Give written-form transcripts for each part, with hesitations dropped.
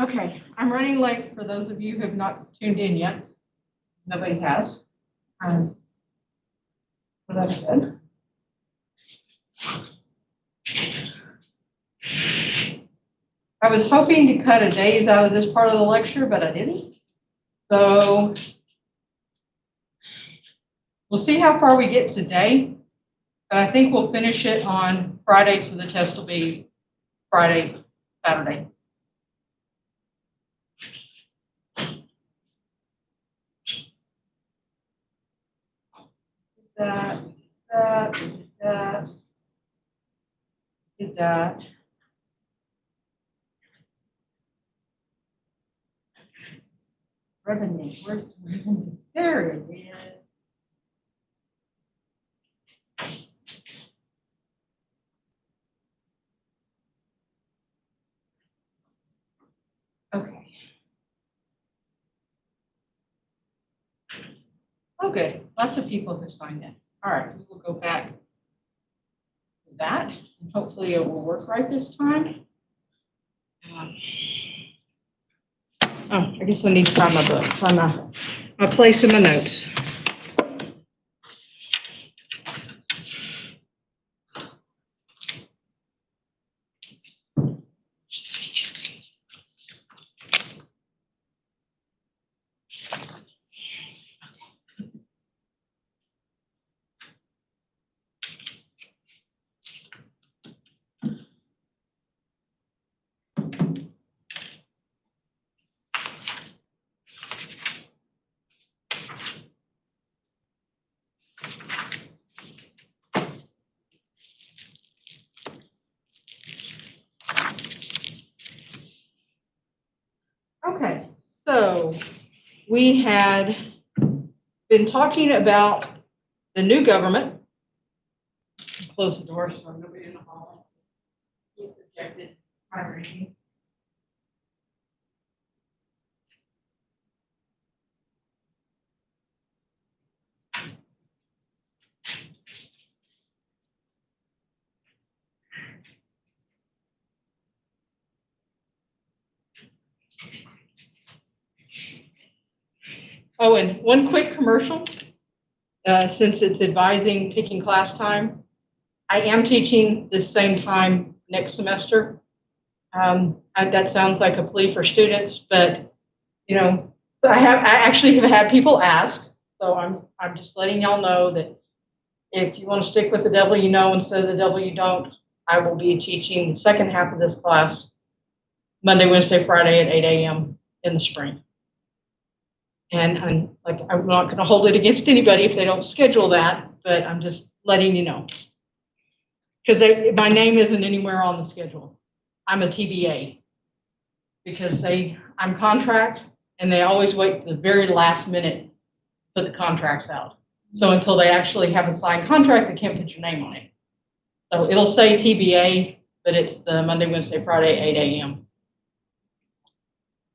Okay, I'm running late for those of you who have not tuned in yet. Nobody has. Well, that's good. I was hoping to cut a days out of this part of the lecture, but I didn't. So we'll see how far we get today, but I think we'll finish it on Friday, so the test will be Friday, Saturday. Did that. Revenue, where's the revenue? There it is. Okay. Oh, good. Lots of people who signed in. All right, we will go back to that. And hopefully it will work right this time. I guess I need to find my book. Find my place in my notes. Okay, so we had been talking about the new government. Close the door so nobody in the hall is subjected to my reading. Oh, and one quick commercial. Since it's advising picking class time, I am teaching the same time next semester. That sounds like a plea for students, but you know, I actually have had people ask, so I'm just letting y'all know that if you want to stick with the devil you know instead of the devil you don't, I will be teaching the second half of this class Monday, Wednesday, Friday at 8 a.m. in the spring. And I'm not going to hold it against anybody if they don't schedule that, but I'm just letting you know. Because my name isn't anywhere on the schedule. I'm a TBA. Because I'm contract, and they always wait to the very last minute to put the contracts out. So until they actually have a signed contract, they can't put your name on it. So it'll say TBA, but it's the Monday, Wednesday, Friday, 8 a.m.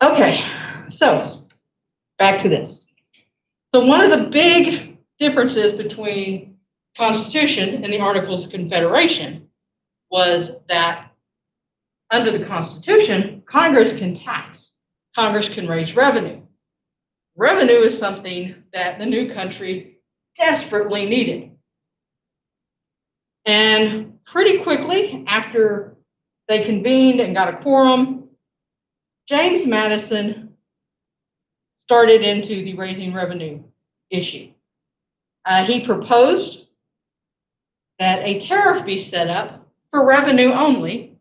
Okay, so back to this. So one of the big differences between Constitution and the Articles of Confederation was that under the Constitution, Congress can tax. Congress can raise revenue. Revenue is something that the new country desperately needed. And pretty quickly after they convened and got a quorum, James Madison started into the raising revenue issue. He proposed that a tariff be set up for revenue only,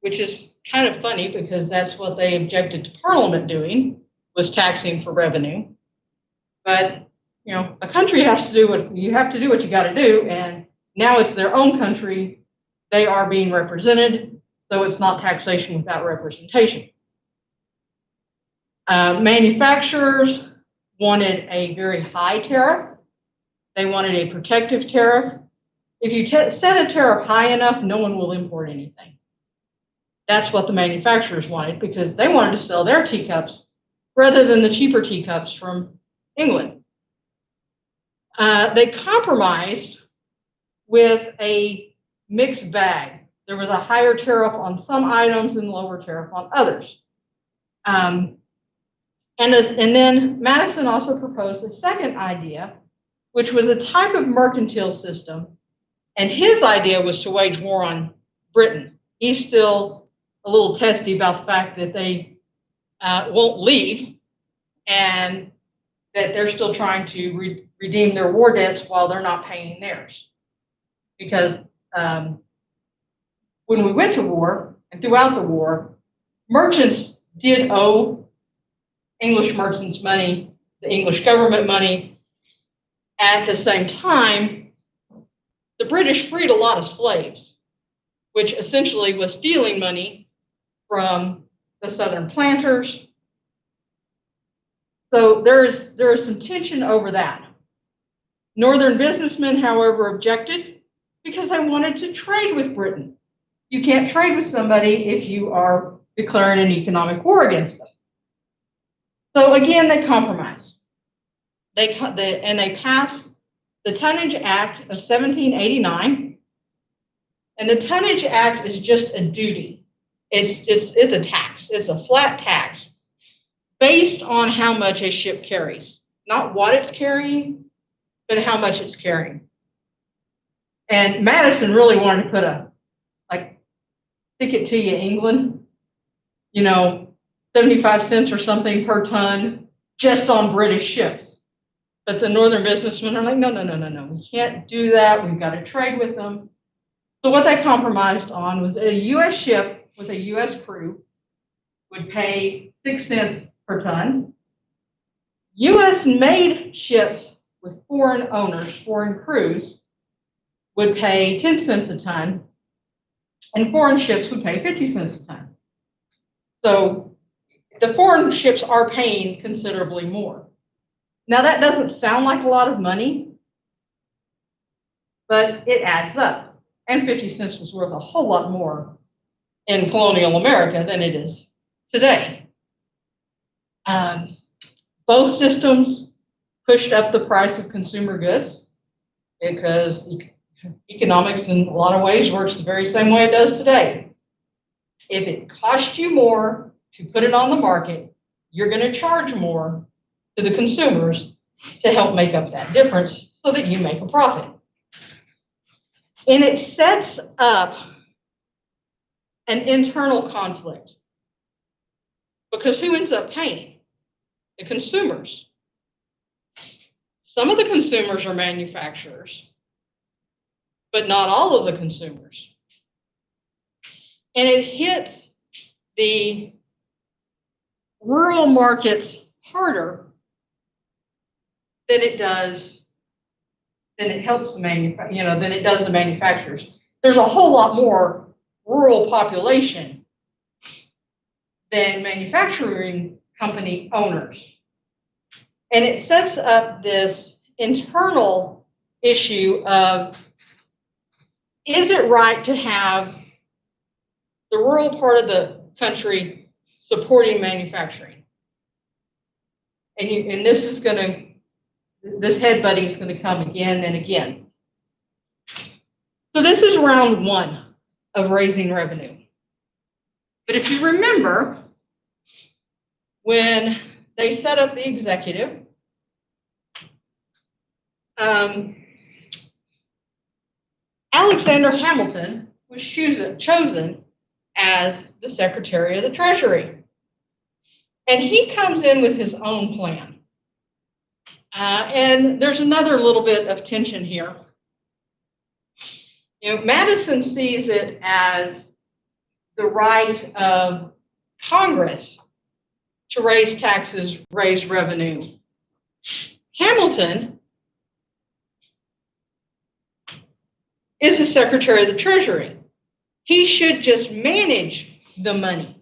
which is kind of funny because that's what they objected to Parliament doing, was taxing for revenue. But you know, a country has to do what you have to do what you got to do, and now it's their own country. They are being represented, so it's not taxation without representation. Manufacturers wanted a very high tariff. They wanted a protective tariff. If you set a tariff high enough, no one will import anything. That's what the manufacturers wanted because they wanted to sell their teacups rather than the cheaper teacups from England. They compromised with a mixed bag. There was a higher tariff on some items and lower tariff on others. And then Madison also proposed a second idea, which was a type of mercantile system. And his idea was to wage war on Britain. He's still a little testy about the fact that they won't leave and that they're still trying to redeem their war debts while they're not paying theirs. Because when we went to war and throughout the war, merchants did owe English merchants money, the English government money. At the same time, the British freed a lot of slaves, which essentially was stealing money from the Southern planters. So there is some tension over that. Northern businessmen, however, objected because they wanted to trade with Britain. You can't trade with somebody if you are declaring an economic war against them. So again, they compromise. They passed the Tonnage Act of 1789. And the Tonnage Act is just a duty. It's a tax. It's a flat tax based on how much a ship carries. Not what it's carrying, but how much it's carrying. And Madison really wanted to put stick it to you, England, 75 cents or something per ton just on British ships. But the Northern businessmen are like, no, we can't do that. We've got to trade with them. So what they compromised on was a U.S. ship with a U.S. crew would pay 6 cents per ton. U.S.-made ships with foreign owners, foreign crews, would pay 10 cents a ton, and foreign ships would pay 50 cents a ton. So the foreign ships are paying considerably more. Now that doesn't sound like a lot of money, but it adds up. And 50 cents was worth a whole lot more in colonial America than it is today. Both systems pushed up the price of consumer goods because economics in a lot of ways works the very same way it does today. If it costs you more to put it on the market, you're going to charge more to the consumers to help make up that difference so that you make a profit. And it sets up an internal conflict because who ends up paying? The consumers. Some of the consumers are manufacturers, but not all of the consumers. And it hits the rural markets harder than it does, than it helps the than it does the manufacturers. There's a whole lot more rural population than manufacturing company owners. And it sets up this internal issue of, is it right to have the rural part of the country supporting manufacturing? And this headbutting is going to come again and again. So this is round one of raising revenue. But if you remember, when they set up the executive, Alexander Hamilton was chosen as the Secretary of the Treasury. And he comes in with his own plan. And there's another little bit of tension here. Madison sees it as the right of Congress to raise taxes, raise revenue. Hamilton is the Secretary of the Treasury. He should just manage the money.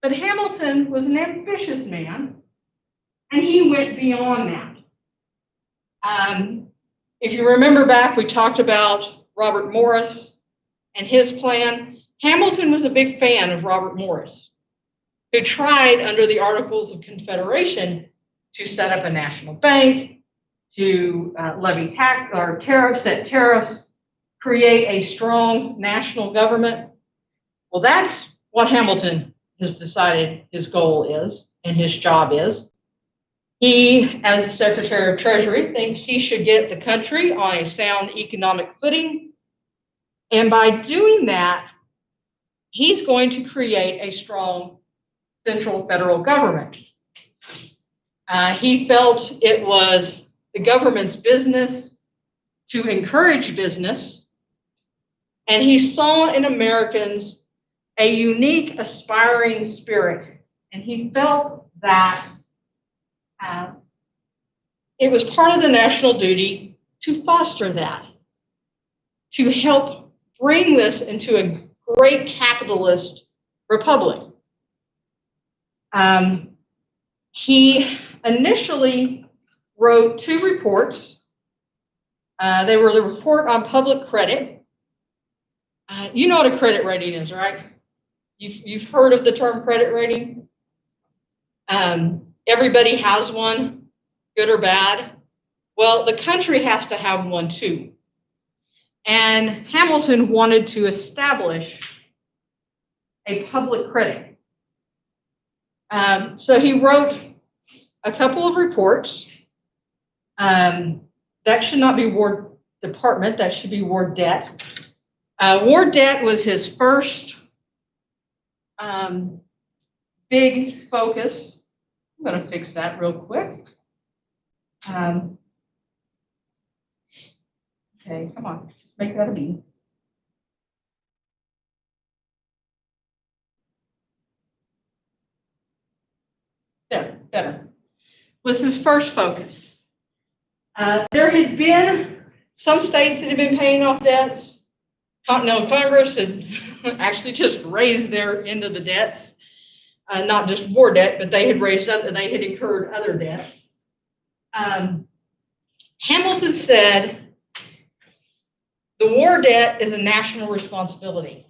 But Hamilton was an ambitious man, and he went beyond that. If you remember back, we talked about Robert Morris and his plan. Hamilton was a big fan of Robert Morris, who tried under the Articles of Confederation to set up a national bank, to levy tax or tariffs, set tariffs, create a strong national government. Well, that's what Hamilton has decided his goal is and his job is. He, as the Secretary of Treasury, thinks he should get the country on a sound economic footing. And by doing that, he's going to create a strong central federal government. He felt it was the government's business to encourage business, and he saw in Americans a unique, aspiring spirit, and he felt that it was part of the national duty to foster that, to help bring this into a great capitalist republic. He initially wrote 2 reports. They were the report on public credit. You know what a credit rating is, right? You've heard of the term credit rating. Everybody has one, good or bad. Well, the country has to have one too. And Hamilton wanted to establish a public credit. So he wrote a couple of reports. That should not be War Department, that should be War Debt. War Debt was his first big focus. I'm going to fix that real quick. Okay, come on, just make that a B. There, better. Was his first focus. There had been some states that had been paying off debts. Continental Congress had actually just raised their end of the debts, not just war debt, but they had raised up and they had incurred other debts. Hamilton said, the war debt is a national responsibility.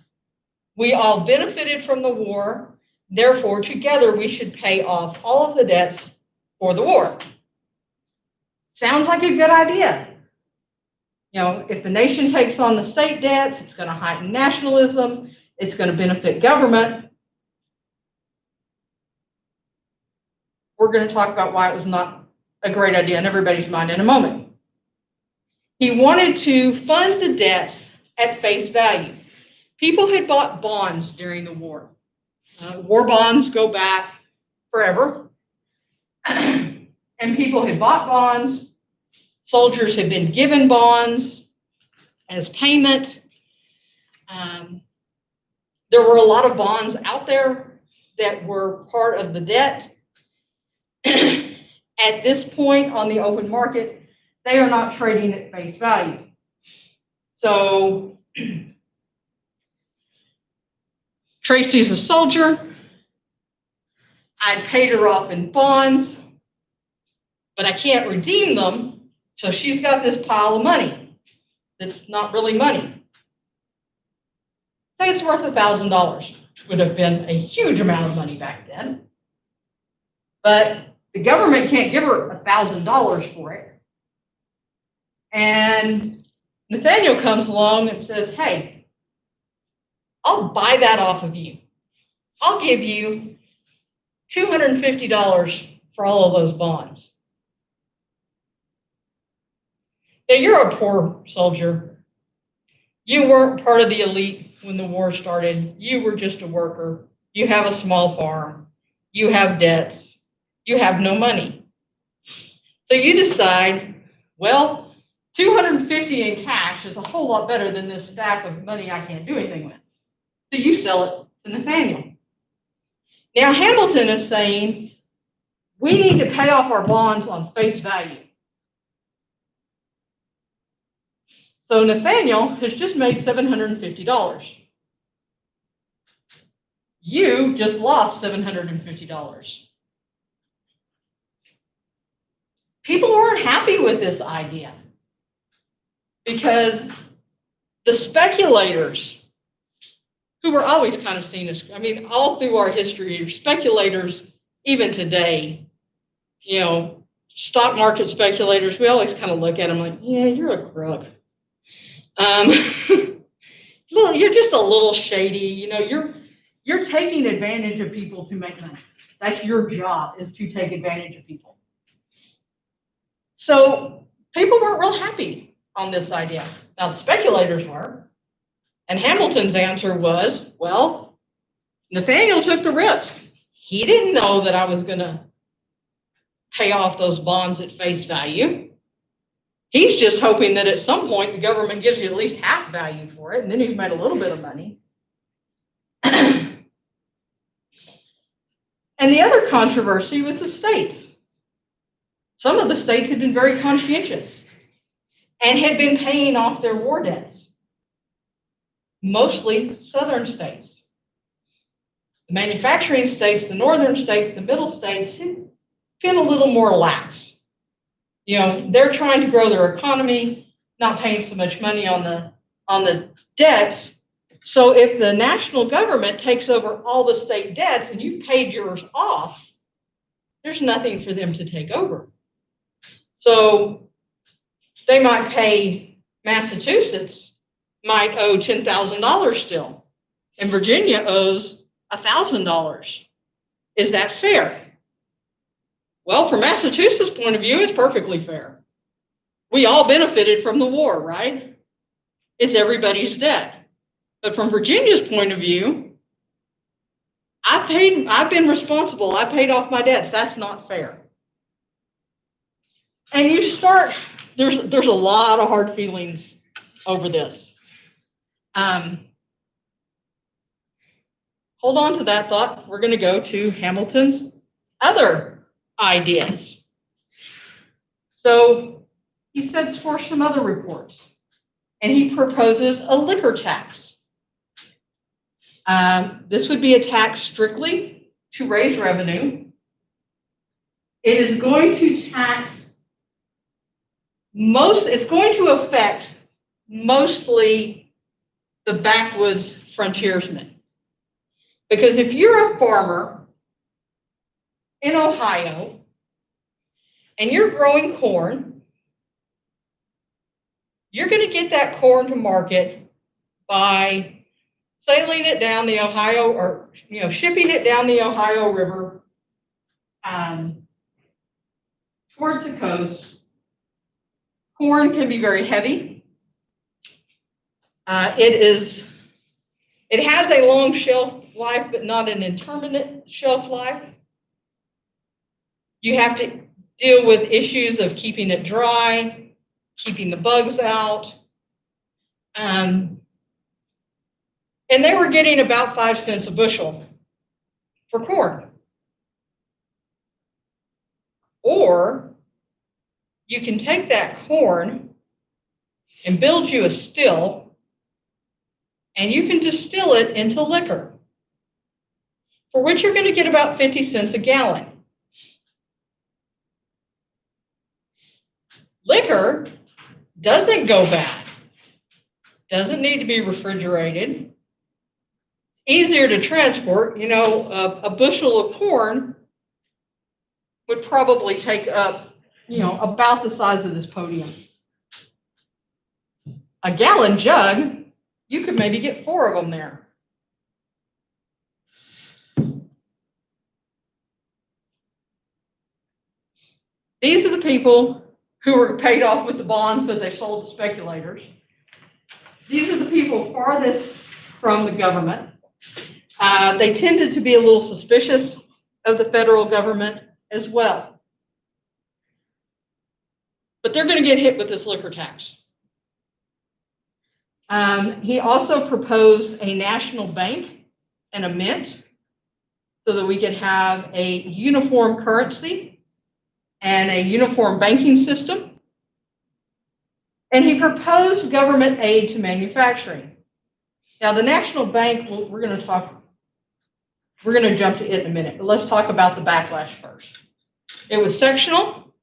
We all benefited from the war, therefore, together we should pay off all of the debts for the war. Sounds like a good idea. You know, if the nation takes on the state debts, it's going to heighten nationalism, it's going to benefit government. We're going to talk about why it was not a great idea in everybody's mind in a moment. He wanted to fund the debts at face value. People had bought bonds during the war. War bonds go back forever. And people had bought bonds. Soldiers had been given bonds as payment. There were a lot of bonds out there that were part of the debt. At this point on the open market, they are not trading at face value. So Tracy's a soldier. I paid her off in bonds, but I can't redeem them. So she's got this pile of money that's not really money. Say it's worth $1,000. Would have been a huge amount of money back then. But the government can't give her $1,000 for it. And Nathaniel comes along and says, hey, I'll buy that off of you. I'll give you $250 for all of those bonds. Now, you're a poor soldier. You weren't part of the elite when the war started. You were just a worker. You have a small farm. You have debts. You have no money. So you decide, well, $250 in cash is a whole lot better than this stack of money I can't do anything with. So you sell it to Nathaniel. Now Hamilton is saying, we need to pay off our bonds on face value. So Nathaniel has just made $750. You just lost $750. People weren't happy with this idea because the speculators, who were always kind of seen as, I mean, all through our history, speculators, even today, you know, stock market speculators, we always kind of look at them like, yeah, you're a crook. Well, you're just a little shady, you know, You're taking advantage of people to make money. That's your job, is to take advantage of people. So people weren't real happy on this idea. Now the speculators were. And Hamilton's answer was, well, Nathaniel took the risk. He didn't know that I was going to pay off those bonds at face value. He's just hoping that at some point the government gives you at least half value for it, and then he's made a little bit of money. And the other controversy was the states. Some of the states had been very conscientious and had been paying off their war debts, mostly southern states. The manufacturing states, the northern states, the middle states had been a little more lax. You know, they're trying to grow their economy, not paying so much money on the debts. So if the national government takes over all the state debts and you've paid yours off, there's nothing for them to take over. So they might pay, Massachusetts might owe $10,000 still, and Virginia owes $1,000. Is that fair? Well, from Massachusetts' point of view, it's perfectly fair. We all benefited from the war, right? It's everybody's debt. But from Virginia's point of view, I've been responsible. I paid off my debts. That's not fair. And you start, there's a lot of hard feelings over this. Hold on to that thought. We're going to go to Hamilton's other ideas. So he sets forth some other reports, and he proposes a liquor tax. This would be a tax strictly to raise revenue. It is going to tax it's going to affect mostly the backwoods frontiersmen. Because if you're a farmer in Ohio and you're growing corn, you're going to get that corn to market by sailing it down the Ohio, or shipping it down the Ohio River towards the coast. Corn can be very heavy. It has a long shelf life, but not an indeterminate shelf life. You have to deal with issues of keeping it dry, keeping the bugs out. And they were getting about 5 cents a bushel for corn. Or you can take that corn and build you a still, and you can distill it into liquor, for which you're going to get about 50 cents a gallon. Liquor doesn't go bad, doesn't need to be refrigerated, easier to transport. A bushel of corn would probably take up, about the size of this podium. A gallon jug, you could maybe get 4 of them there. These are the people who were paid off with the bonds that they sold to speculators. These are the people farthest from the government. They tended to be a little suspicious of the federal government as well. But they're going to get hit with this liquor tax. He also proposed a national bank and a mint so that we could have a uniform currency and a uniform banking system. And he proposed government aid to manufacturing. Now, the National Bank, we're going to jump to it in a minute, but let's talk about the backlash first. It was sectional.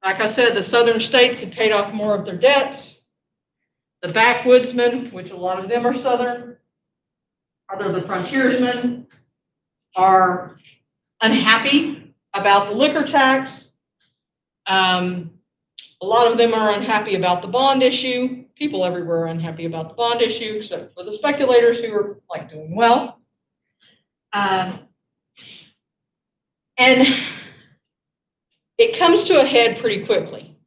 Like I said, the southern states had paid off more of their debts. The backwoodsmen, which a lot of them are southern, or the frontiersmen, are unhappy about the liquor tax. A lot of them are unhappy about the bond issue. people everywhere are unhappy about the bond issue, except for the speculators who are like doing well. And it comes to a head pretty quickly.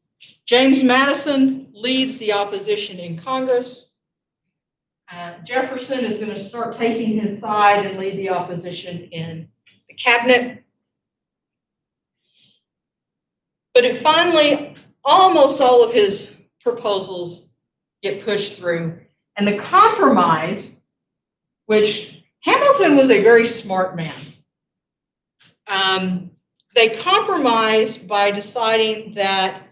James Madison leads the opposition in Congress. Jefferson is going to start taking his side and lead the opposition in the cabinet. But it finally, almost all of his proposals get pushed through. And the compromise, which Hamilton was a very smart man. They compromise by deciding that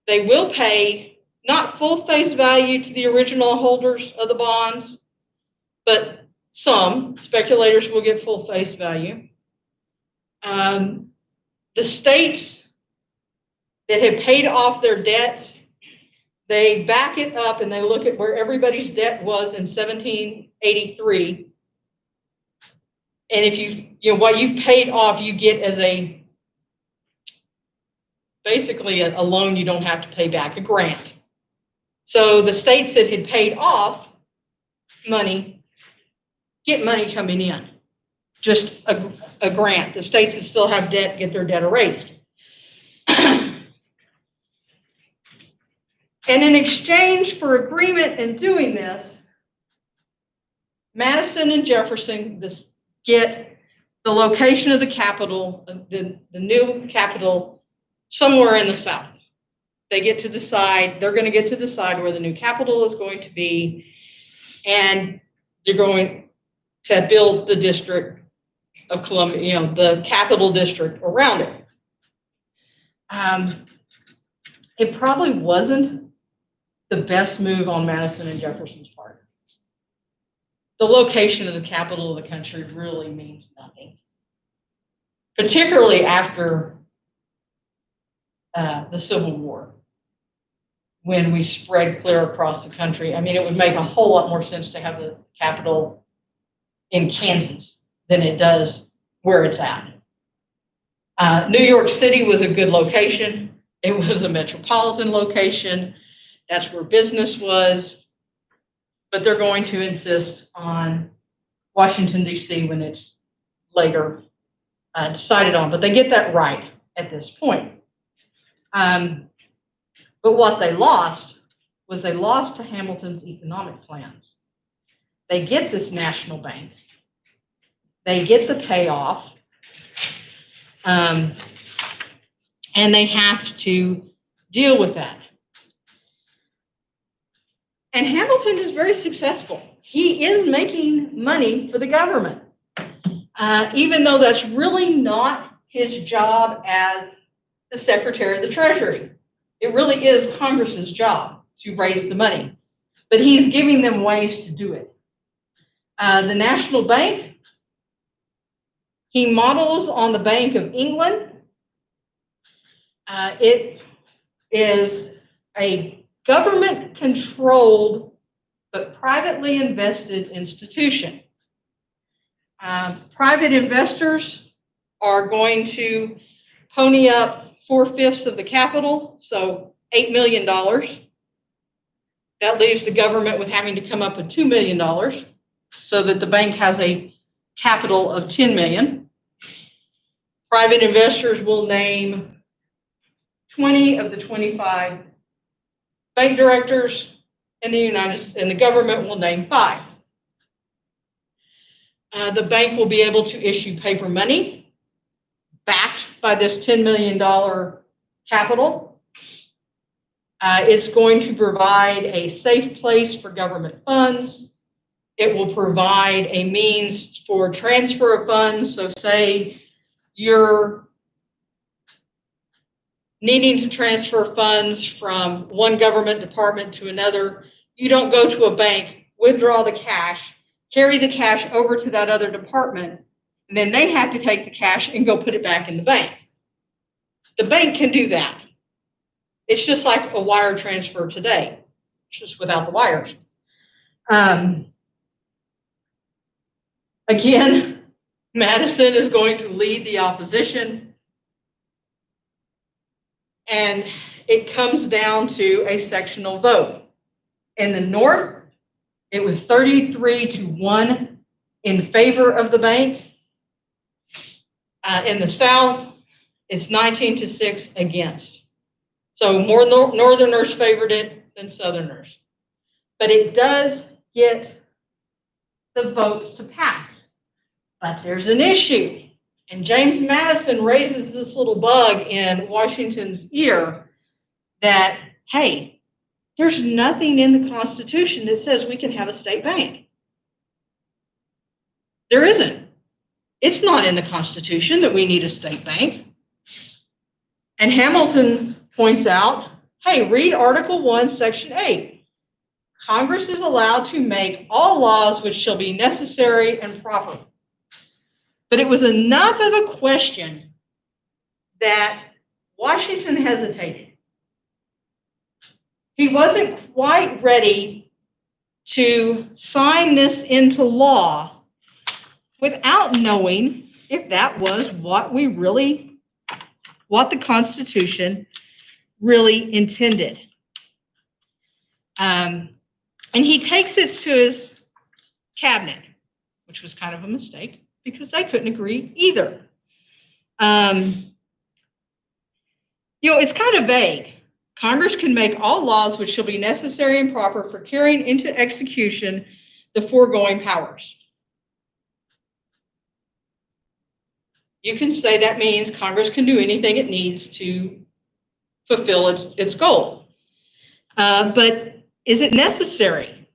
they will pay not full face value to the original holders of the bonds, but some speculators will get full face value. The states that have paid off their debts, they back it up and they look at where everybody's debt was in 1783. And if what you've paid off, you get as basically a loan you don't have to pay back, a grant. So the states that had paid off money get money coming in, just a grant. The states that still have debt get their debt erased. And in exchange for agreement in doing this, Madison and Jefferson get the location of the capital, the new capital, somewhere in the South. They get to decide, they're going to get to decide where the new capital is going to be, and they're going to build the District of Columbia, the capital district around it. It probably wasn't the best move on Madison and Jefferson's part. The location of the capital of the country really means nothing, particularly after the Civil War, when we spread clear across the country. I mean, it would make a whole lot more sense to have the capital in Kansas than it does where it's at. New York City was a good location. It was a metropolitan location. That's where business was. But they're going to insist on Washington, D.C. when it's later decided on. But they get that right at this point. But what they lost was they lost to Hamilton's economic plans. They get this national bank. They get the payoff. And they have to deal with that. And Hamilton is very successful. He is making money for the government, even though that's really not his job as the Secretary of the Treasury. It really is Congress's job to raise the money, but he's giving them ways to do it. The National Bank, he models on the Bank of England. It is a government-controlled but privately invested institution. Private investors are going to pony up 4/5 of the capital, so $8 million. That leaves the government with having to come up with $2 million so that the bank has a capital of $10 million. Private investors will name 20 of the 25 bank directors, and the government will name 5. The bank will be able to issue paper money backed by this $10 million capital. It's going to provide a safe place for government funds. It will provide a means for transfer of funds. So say you're needing to transfer funds from one government department to another. You don't go to a bank, withdraw the cash, carry the cash over to that other department, and then they have to take the cash and go put it back in the bank. The bank can do that. It's just like a wire transfer today, just without the wires. Again, Madison is going to lead the opposition, and it comes down to a sectional vote. In the North, it was 33-1 in favor of the bank. In the South, it's 19-6 against. So more Northerners favored it than Southerners. But it does get the votes to pass. But there's an issue. And James Madison raises this little bug in Washington's ear that, hey, there's nothing in the Constitution that says we can have a state bank. There isn't. It's not in the Constitution that we need a state bank. And Hamilton points out, hey, read Article 1, Section 8. Congress is allowed to make all laws which shall be necessary and proper. But it was enough of a question that Washington hesitated. He wasn't quite ready to sign this into law without knowing if that was what the Constitution really intended. And he takes it to his cabinet, which was kind of a mistake because they couldn't agree either. It's kind of vague. Congress can make all laws which shall be necessary and proper for carrying into execution the foregoing powers. You can say that means Congress can do anything it needs to fulfill its goal. But is it necessary?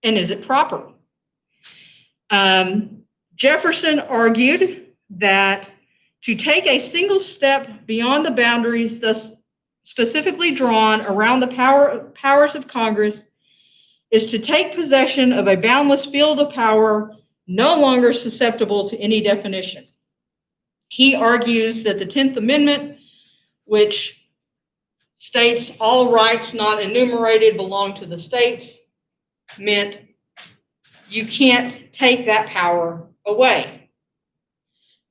And is it proper? Jefferson argued that to take a single step beyond the boundaries thus specifically drawn around the powers of Congress is to take possession of a boundless field of power no longer susceptible to any definition. He argues that the 10th Amendment, which states all rights not enumerated belong to the states, meant you can't take that power away.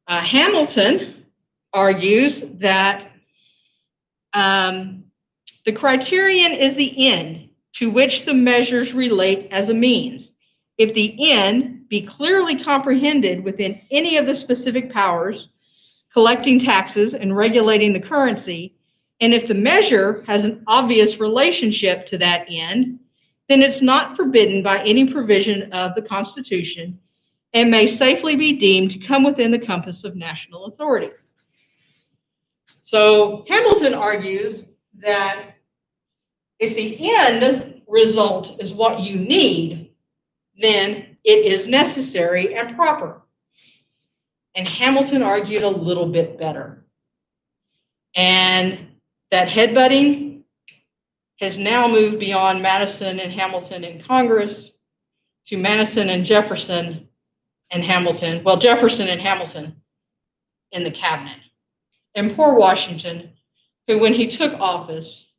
Hamilton argues that the criterion is the end to which the measures relate as a means. If the end be clearly comprehended within any of the specific powers, collecting taxes and regulating the currency, and if the measure has an obvious relationship to that end, then it's not forbidden by any provision of the Constitution and may safely be deemed to come within the compass of national authority. So Hamilton argues that if the end result is what you need, then it is necessary and proper. And Hamilton argued a little bit better. And that headbutting has now moved beyond Madison and Hamilton in Congress to Madison and Jefferson and Hamilton, well, Jefferson and Hamilton in the cabinet. And poor Washington, who when he took office,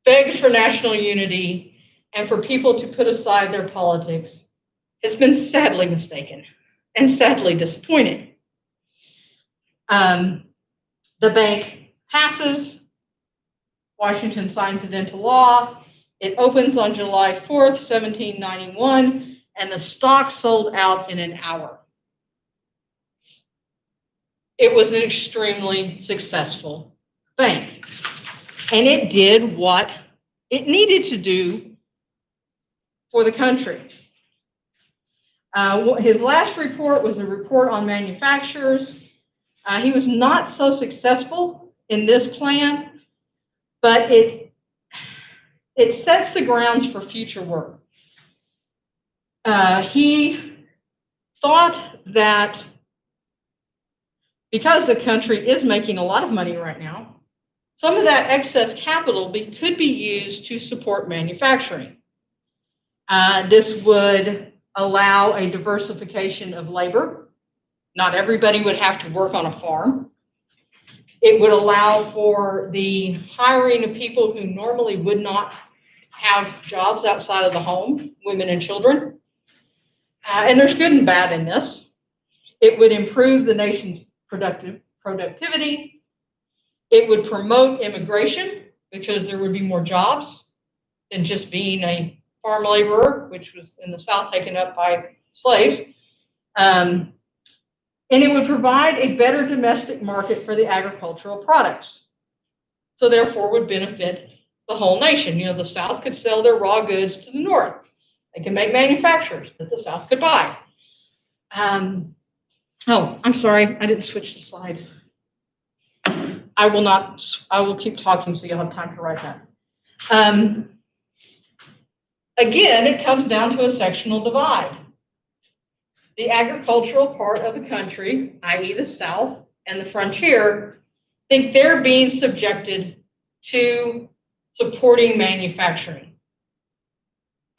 begged for national unity and for people to put aside their politics, has been sadly mistaken and sadly disappointed. The bank passes. Washington signs it into law. It opens on July 4th, 1791, and the stock sold out in an hour. It was an extremely successful bank, and it did what it needed to do for the country. His last report was a report on manufacturers. He was not so successful in this plan, but it sets the grounds for future work. He thought that because the country is making a lot of money right now, some of that excess capital could be used to support manufacturing. This would allow a diversification of labor. Not everybody would have to work on a farm. It would allow for the hiring of people who normally would not have jobs outside of the home, women and children. And there's good and bad in this. It would improve the nation's productivity. It would promote immigration because there would be more jobs than just being a farm laborer, which was in the South taken up by slaves. And it would provide a better domestic market for the agricultural products. So therefore would benefit the whole nation. You know, the South could sell their raw goods to the North. They can make manufacturers that the South could buy. Oh, I'm sorry, I didn't switch the slide. I will keep talking so you'll have time to write that. Again, it comes down to a sectional divide. The agricultural part of the country, i.e. the South and the frontier, think they're being subjected to supporting manufacturing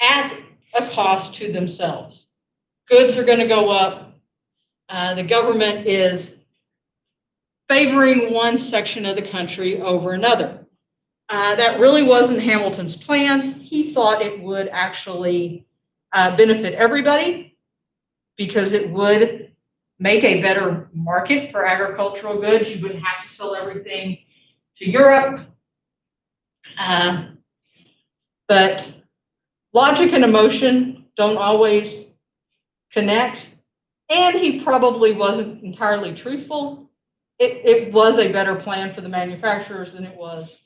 at a cost to themselves. Goods are going to go up. The government is favoring one section of the country over another. That really wasn't Hamilton's plan. He thought it would actually benefit everybody because it would make a better market for agricultural goods. You wouldn't have to sell everything to Europe. But logic and emotion don't always connect. And he probably wasn't entirely truthful. It was a better plan for the manufacturers than it was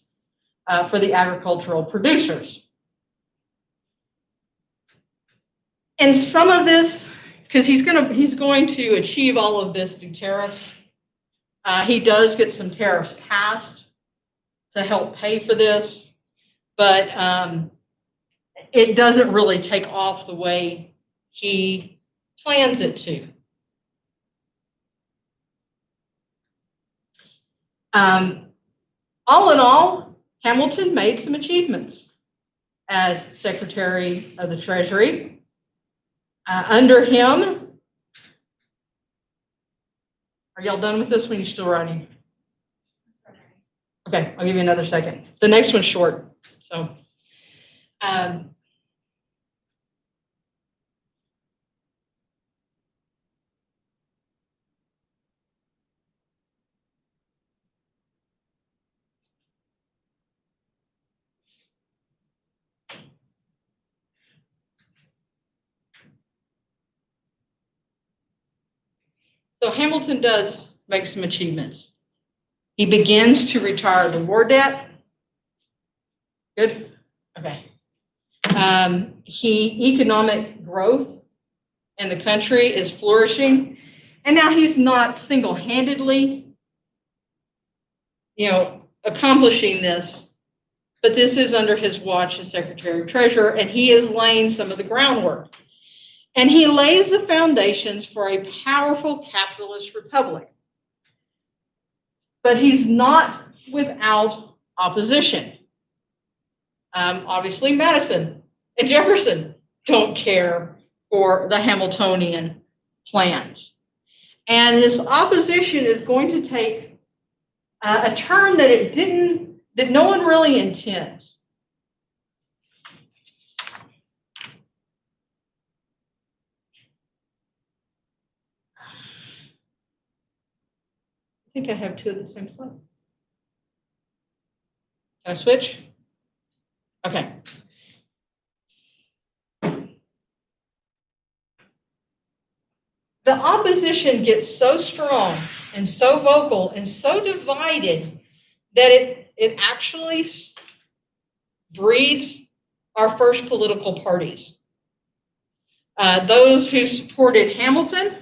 for the agricultural producers. And some of this, because he's going to achieve all of this through tariffs. He does get some tariffs passed to help pay for this, but it doesn't really take off the way he plans it to. All in all, Hamilton made some achievements as Secretary of the Treasury. Under him, are y'all done with this one? You're still writing? Okay, I'll give you another second. The next one's short, so. So Hamilton does make some achievements. He begins to retire the war debt. Good? Okay. Economic growth in the country is flourishing. And now he's not single-handedly, accomplishing this, but this is under his watch as Secretary of Treasury, and he is laying some of the groundwork. And he lays the foundations for a powerful capitalist republic. But he's not without opposition. Obviously, Madison and Jefferson don't care for the Hamiltonian plans. And this opposition is going to take a turn that no one really intends. I think I have two of the same slide. Can I switch? Okay. The opposition gets so strong and so vocal and so divided that it actually breeds our first political parties. Those who supported Hamilton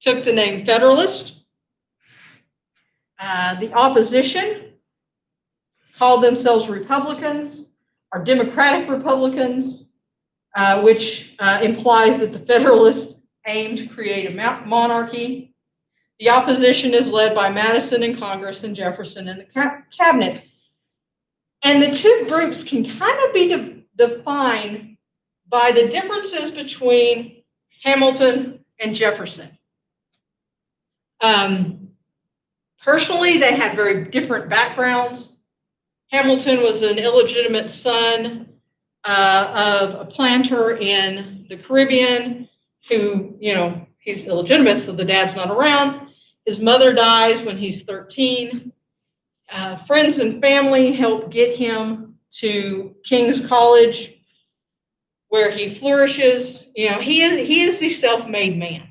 took the name Federalist. The opposition called themselves Republicans or Democratic Republicans, which implies that the Federalists aimed to create a monarchy. The opposition is led by Madison in Congress and Jefferson in the cabinet. And the two groups can kind of be defined by the differences between Hamilton and Jefferson. Personally, they had very different backgrounds. Hamilton was an illegitimate son of a planter in the Caribbean who, he's illegitimate, so the dad's not around. His mother dies when he's 13. Friends and family help get him to King's College. where he flourishes. He is the self-made man.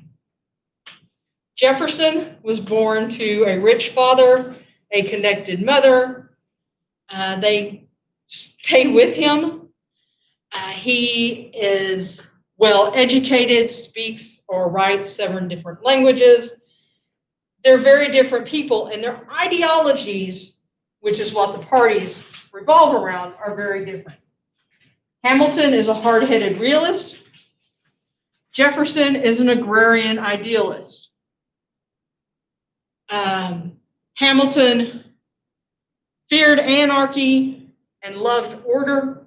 Jefferson was born to a rich father, a connected mother. They stay with him. He is well educated, speaks or writes 7 different languages. They're very different people, and their ideologies, which is what the parties revolve around, are very different. Hamilton is a hard-headed realist. Jefferson is an agrarian idealist. Hamilton feared anarchy and loved order.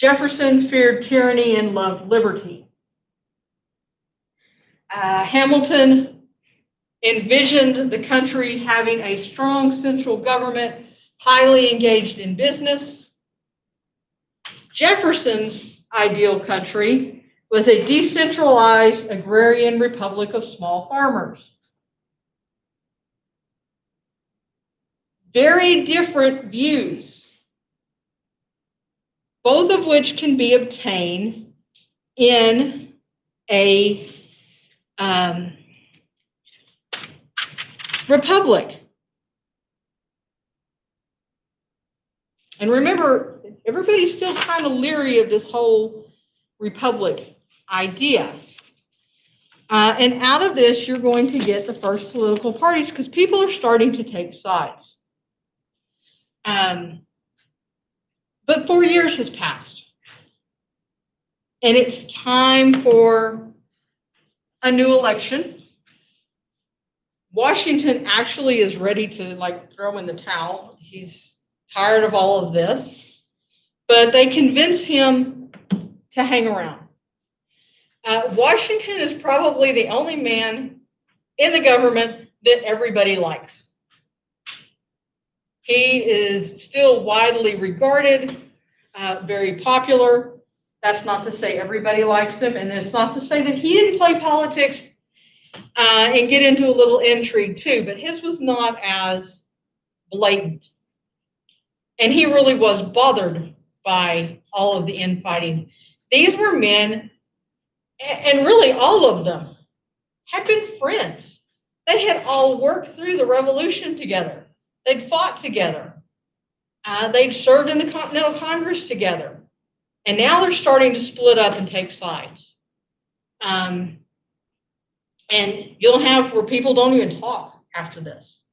Jefferson feared tyranny and loved liberty. Hamilton envisioned the country having a strong central government, highly engaged in business. Jefferson's ideal country was a decentralized agrarian republic of small farmers. Very different views, both of which can be obtained in a republic. And remember, everybody's still kind of leery of this whole republic idea. And out of this, you're going to get the first political parties because people are starting to take sides. But 4 years has passed. And it's time for a new election. Washington actually is ready to throw in the towel. He's tired of all of this. But they convince him to hang around. Washington is probably the only man in the government that everybody likes. He is still widely regarded, very popular. That's not to say everybody likes him, and it's not to say that he didn't play politics and get into a little intrigue too, but his was not as blatant. And he really was bothered by all of the infighting. These were men, and really all of them, had been friends. They had all worked through the Revolution together. They'd fought together. They'd served in the Continental Congress together. And now they're starting to split up and take sides. And you'll have where people don't even talk after this.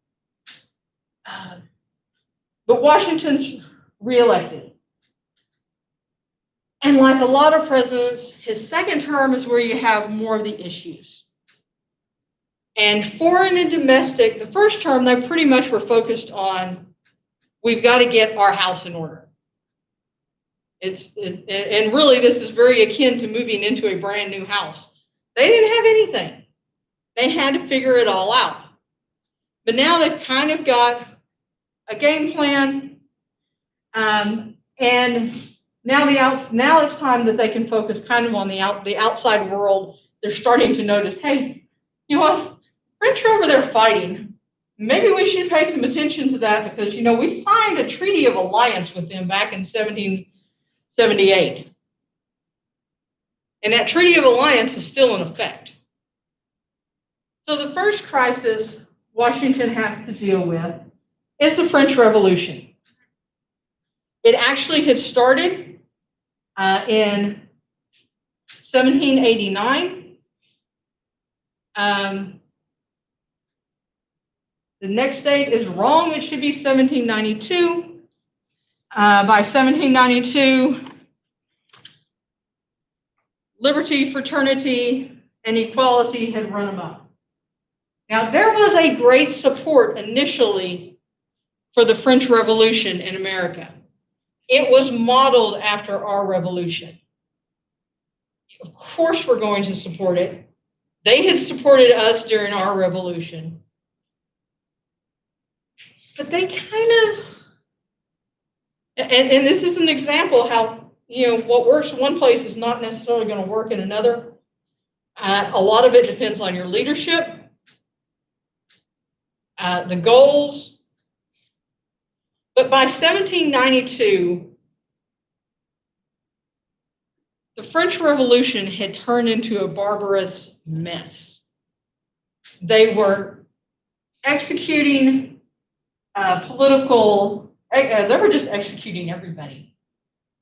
But Washington's reelected. And like a lot of presidents, his second term is where you have more of the issues. And foreign and domestic, the first term, they pretty much were focused on, we've got to get our house in order. And really, this is very akin to moving into a brand new house. They didn't have anything. They had to figure it all out. But now they've kind of got a game plan, and now it's time that they can focus kind of on the outside world. They're starting to notice, hey, you know what? French are over there fighting. Maybe we should pay some attention to that because, we signed a treaty of alliance with them back in 1778. And that treaty of alliance is still in effect. So the first crisis Washington has to deal with is the French Revolution. It actually had started in 1789. The next date is wrong. It should be 1792. By 1792, liberty, fraternity, and equality had run amok. Now, there was a great support initially for the French Revolution in America. It was modeled after our revolution. Of course, we're going to support it. They had supported us during our revolution. But they kind of, and this is an example how, what works in one place is not necessarily going to work in another. A lot of it depends on your leadership, the goals. But by 1792, the French Revolution had turned into a barbarous mess. They were executing they were just executing everybody.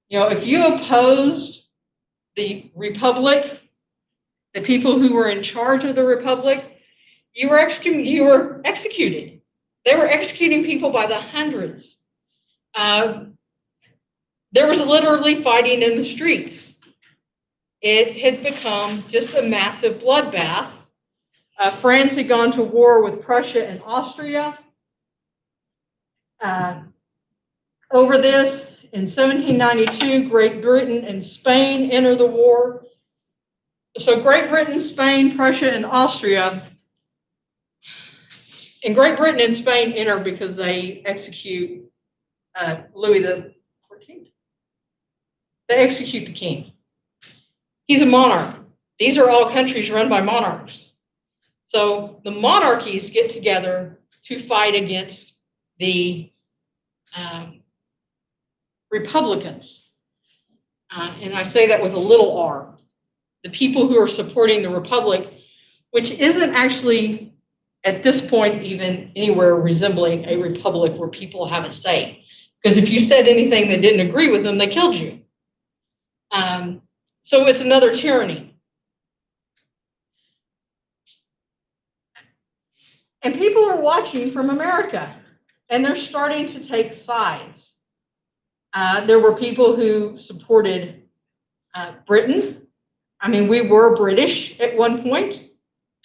You know, if you opposed the Republic, the people who were in charge of the Republic, you were executed. They were executing people by the hundreds. There was literally fighting in the streets. It had become just a massive bloodbath. France had gone to war with Prussia and Austria over this. In 1792, Great Britain and Spain enter the war. So Great Britain, Spain, Prussia, and Austria. And Great Britain and Spain enter because they execute Louis XIV. They execute the king. He's a monarch. These are all countries run by monarchs. So the monarchies get together to fight against the Republicans. And I say that with a little r. The people who are supporting the Republic, which isn't actually, at this point, even anywhere resembling a republic where people have a say. Because if you said anything that didn't agree with them, they killed you. So it's another tyranny. And people are watching from America, and they're starting to take sides. There were people who supported Britain. I mean, we were British at one point,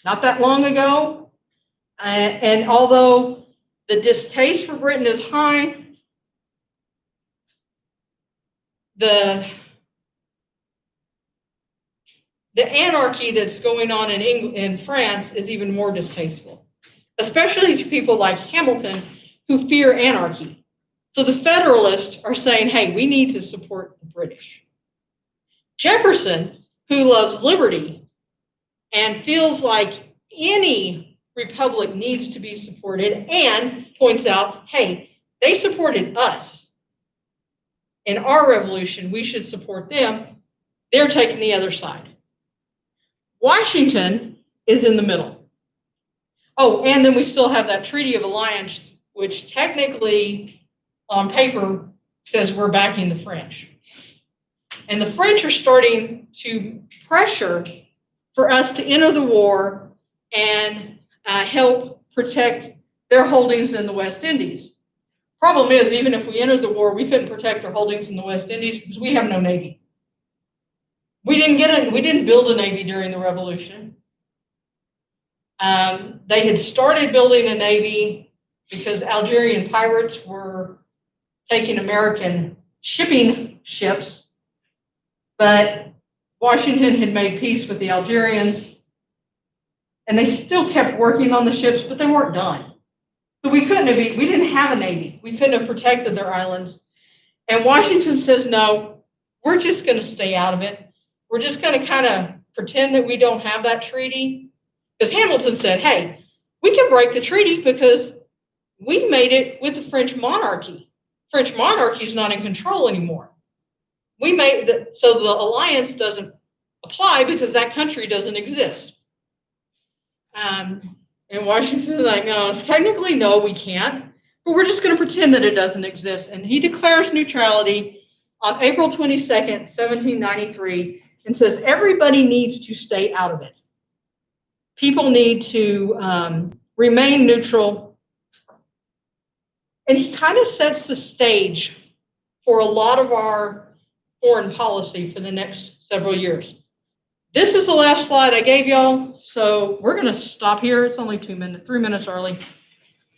not that long ago. And although the distaste for Britain is high, the anarchy that's going on in France is even more distasteful, especially to people like Hamilton who fear anarchy. So the Federalists are saying, hey, we need to support the British. Jefferson, who loves liberty and feels like any republic needs to be supported, and points out, hey, they supported us in our revolution, we should support them. They're taking the other side. Washington is in the middle. Oh, and then we still have that Treaty of Alliance, which technically on paper says we're backing the French. And the French are starting to pressure for us to enter the war and help protect their holdings in the West Indies. Problem is, even if we entered the war, we couldn't protect our holdings in the West Indies because we have no navy. We didn't build a navy during the Revolution. They had started building a navy because Algerian pirates were taking American shipping ships, but Washington had made peace with the Algerians, and they still kept working on the ships, but they weren't done. So we didn't have a navy. We couldn't have protected their islands. And Washington says, no, we're just going to stay out of it. We're just going to kind of pretend that we don't have that treaty. Because Hamilton said, hey, we can break the treaty because we made it with the French monarchy. French monarchy is not in control anymore. So the alliance doesn't apply because that country doesn't exist. And Washington's like, no, technically, no, we can't. But we're just going to pretend that it doesn't exist. And he declares neutrality on April 22nd, 1793, and says everybody needs to stay out of it. People need to remain neutral. And he kind of sets the stage for a lot of our foreign policy for the next several years. This is the last slide I gave y'all, so we're going to stop here. It's only 3 minutes early.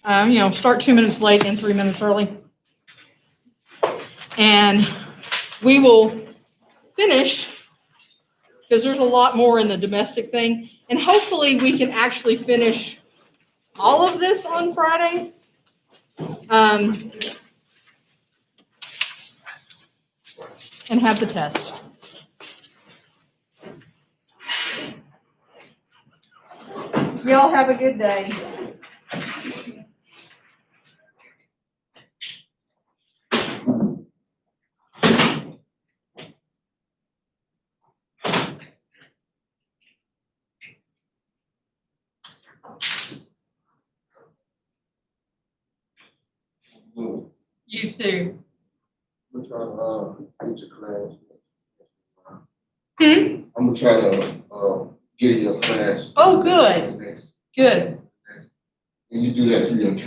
Start 2 minutes late and 3 minutes early. And we will finish, because there's a lot more in the domestic thing, and hopefully we can actually finish all of this on Friday. And have the test. Y'all have a good day. You too. I'm gonna try to get your class. Hmm? I'm gonna try to get in your class. Oh, good. Next. Good. And you do that through your